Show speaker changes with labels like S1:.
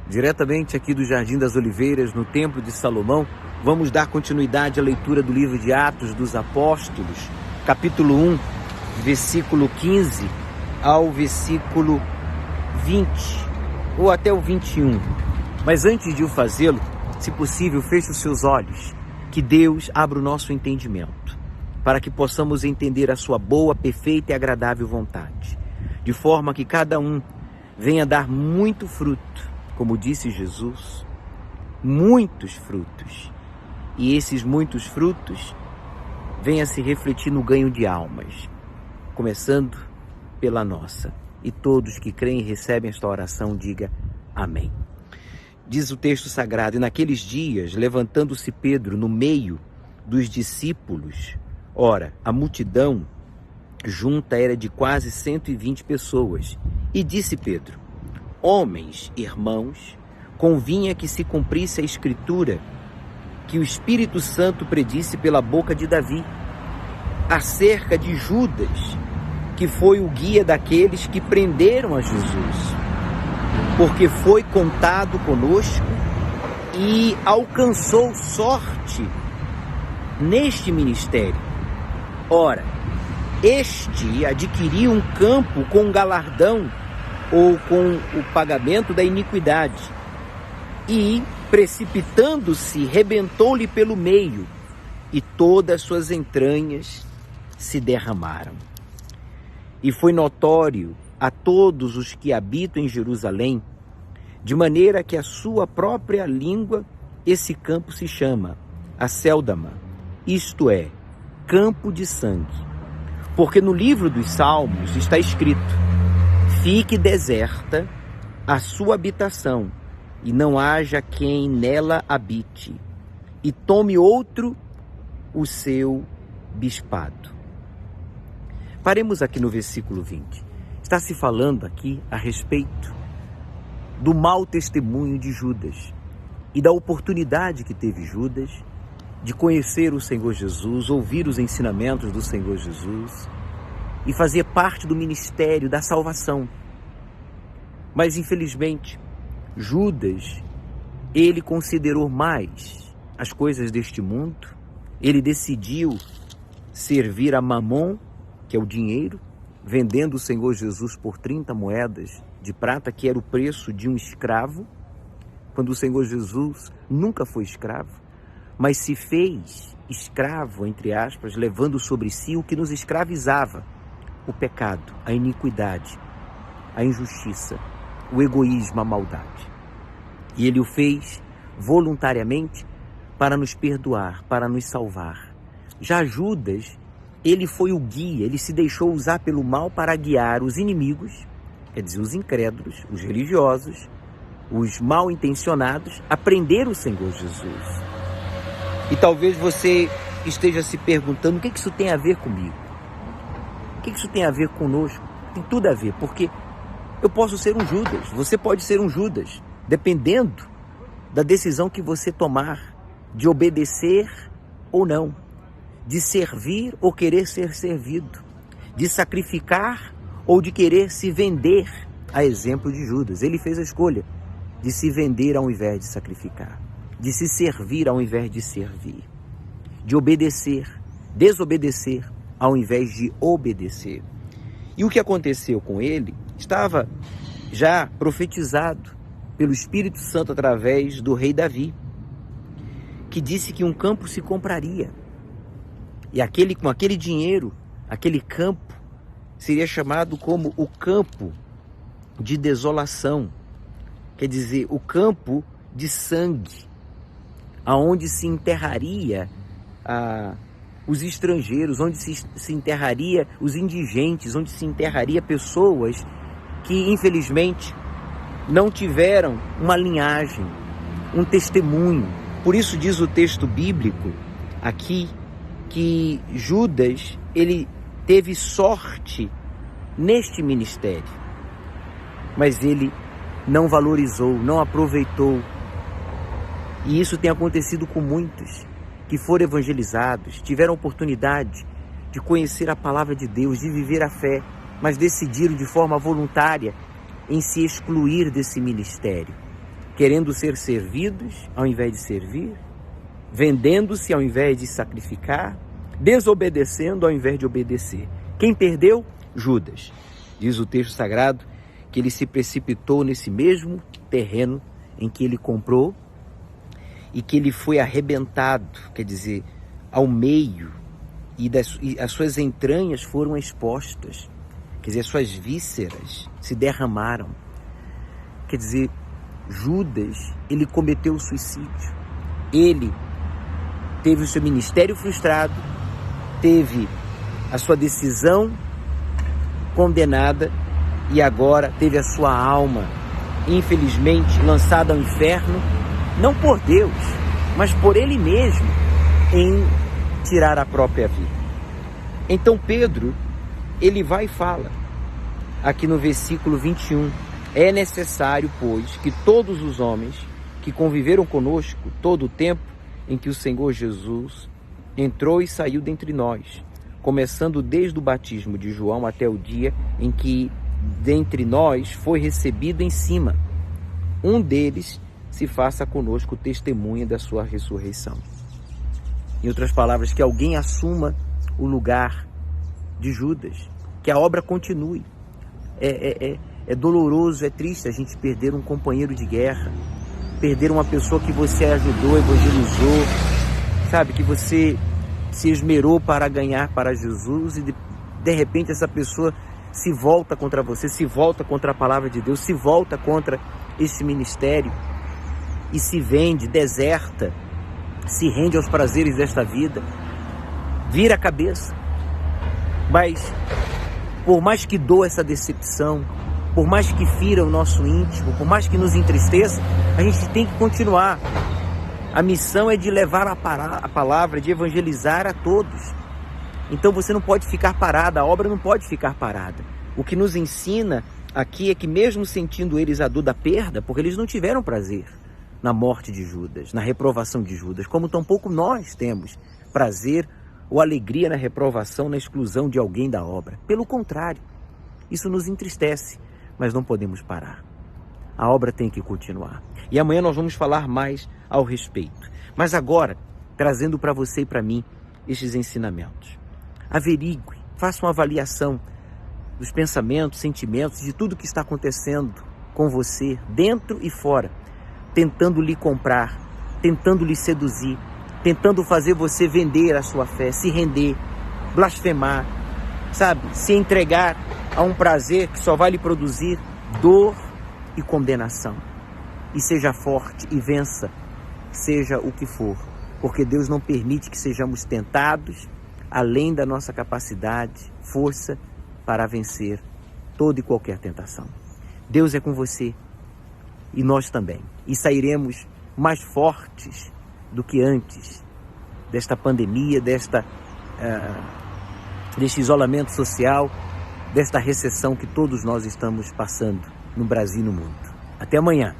S1: Diretamente aqui do Jardim das Oliveiras, no Templo de Salomão, vamos dar continuidade à leitura do livro de Atos dos Apóstolos, capítulo 1, versículo 15 ao versículo 20, ou até o 21. Mas antes de o fazê-lo, se possível, feche os seus olhos, que Deus abra o nosso entendimento, para que possamos entender a sua boa, perfeita e agradável vontade, de forma que cada um venha dar muito fruto, como disse Jesus, muitos frutos, e esses muitos frutos venham se refletir no ganho de almas, começando pela nossa. E todos que creem e recebem esta oração, diga amém. Diz o texto sagrado: e naqueles dias, levantando-se Pedro no meio dos discípulos, ora, a multidão junta era de quase 120 pessoas, e disse Pedro: homens, irmãos, convinha que se cumprisse a Escritura, que o Espírito Santo predisse pela boca de Davi, acerca de Judas, que foi o guia daqueles que prenderam a Jesus, porque foi contado conosco e alcançou sorte neste ministério. Ora, este adquiriu um campo com galardão ou com o pagamento da iniquidade, e, precipitando-se, rebentou-lhe pelo meio, e todas as suas entranhas se derramaram. E foi notório a todos os que habitam em Jerusalém, de maneira que a sua própria língua, esse campo se chama Acéldama, isto é, campo de sangue. Porque no livro dos Salmos está escrito: fique deserta a sua habitação, e não haja quem nela habite, e tome outro o seu bispado. Paremos aqui no versículo 20. Está se falando aqui a respeito do mau testemunho de Judas e da oportunidade que teve Judas de conhecer o Senhor Jesus, ouvir os ensinamentos do Senhor Jesus e fazer parte do ministério da salvação. Mas, infelizmente, Judas, ele considerou mais as coisas deste mundo, ele decidiu servir a Mamon, que é o dinheiro, vendendo o Senhor Jesus por 30 moedas de prata, que era o preço de um escravo, quando o Senhor Jesus nunca foi escravo, mas se fez escravo, entre aspas, levando sobre si o que nos escravizava: o pecado, a iniquidade, a injustiça, o egoísmo, a maldade. E ele o fez voluntariamente para nos perdoar, para nos salvar. Já Judas, ele foi o guia, ele se deixou usar pelo mal para guiar os inimigos, quer dizer, os incrédulos, os religiosos, os mal intencionados, a prender o Senhor Jesus. E talvez você esteja se perguntando: o que isso tem a ver comigo? O que isso tem a ver conosco? Tem tudo a ver, porque eu posso ser um Judas, você pode ser um Judas, dependendo da decisão que você tomar, de obedecer ou não, de servir ou querer ser servido, de sacrificar ou de querer se vender, a exemplo de Judas. Ele fez a escolha de se vender ao invés de sacrificar, de se servir ao invés de servir, de obedecer, desobedecer ao invés de obedecer. E o que aconteceu com ele estava já profetizado pelo Espírito Santo através do rei Davi, que disse que um campo se compraria. E com aquele dinheiro, aquele campo seria chamado como o campo de desolação, quer dizer, o campo de sangue, aonde se enterraria os estrangeiros, onde se enterraria os indigentes, onde se enterraria pessoas que, infelizmente, não tiveram uma linhagem, um testemunho. Por isso diz o texto bíblico aqui que Judas, ele teve sorte neste ministério, mas ele não valorizou, não aproveitou. E isso tem acontecido com muitos que foram evangelizados, tiveram oportunidade de conhecer a palavra de Deus, de viver a fé, mas decidiram de forma voluntária em se excluir desse ministério. querendo ser servidos ao invés de servir, vendendo-se ao invés de sacrificar, desobedecendo ao invés de obedecer. Quem perdeu? Judas. Diz o texto sagrado que ele se precipitou nesse mesmo terreno em que ele comprou e que ele foi arrebentado, quer dizer, ao meio, e as suas entranhas foram expostas, quer dizer, as suas vísceras se derramaram. Quer dizer, Judas, ele cometeu o suicídio. Ele teve o seu ministério frustrado, teve a sua decisão condenada e agora teve a sua alma, infelizmente, lançada ao inferno, não por Deus, mas por ele mesmo, em tirar a própria vida. Então Pedro, ele vai e fala, aqui no versículo 21, é necessário, pois, que todos os homens que conviveram conosco todo o tempo em que o Senhor Jesus entrou e saiu dentre nós, começando desde o batismo de João até o dia em que dentre nós foi recebido em cima, um deles se faça conosco testemunha da sua ressurreição. Em outras palavras, que alguém assuma o lugar de Judas, que a obra continue. É doloroso, é triste a gente perder um companheiro de guerra, perder uma pessoa que você ajudou, evangelizou, sabe, que você se esmerou para ganhar para Jesus e de repente essa pessoa se volta contra você, se volta contra a palavra de Deus, se volta contra este ministério e se vende, deserta, se rende aos prazeres desta vida, vira a cabeça. Mas por mais que doa essa decepção, por mais que fira o nosso íntimo, por mais que nos entristeça, a gente tem que continuar. A missão é de levar a palavra, de evangelizar a todos. Então você não pode ficar parada, a obra não pode ficar parada. O que nos ensina aqui é que mesmo sentindo eles a dor da perda, porque eles não tiveram prazer na morte de Judas, na reprovação de Judas, como tampouco nós temos prazer ou alegria na reprovação, na exclusão de alguém da obra. Pelo contrário, isso nos entristece, mas não podemos parar. A obra tem que continuar. E amanhã nós vamos falar mais ao respeito. Mas agora, trazendo para você e para mim estes ensinamentos. Averigue, faça uma avaliação dos pensamentos, sentimentos, de tudo que está acontecendo com você, dentro e fora, tentando lhe comprar, tentando lhe seduzir, tentando fazer você vender a sua fé, se render, blasfemar, sabe? Se entregar a um prazer que só vai lhe produzir dor e condenação. E seja forte e vença, seja o que for, porque Deus não permite que sejamos tentados além da nossa capacidade, força para vencer toda e qualquer tentação. Deus é com você e nós também. E sairemos mais fortes do que antes desta pandemia, deste isolamento social, desta recessão que todos nós estamos passando no Brasil e no mundo. Até amanhã.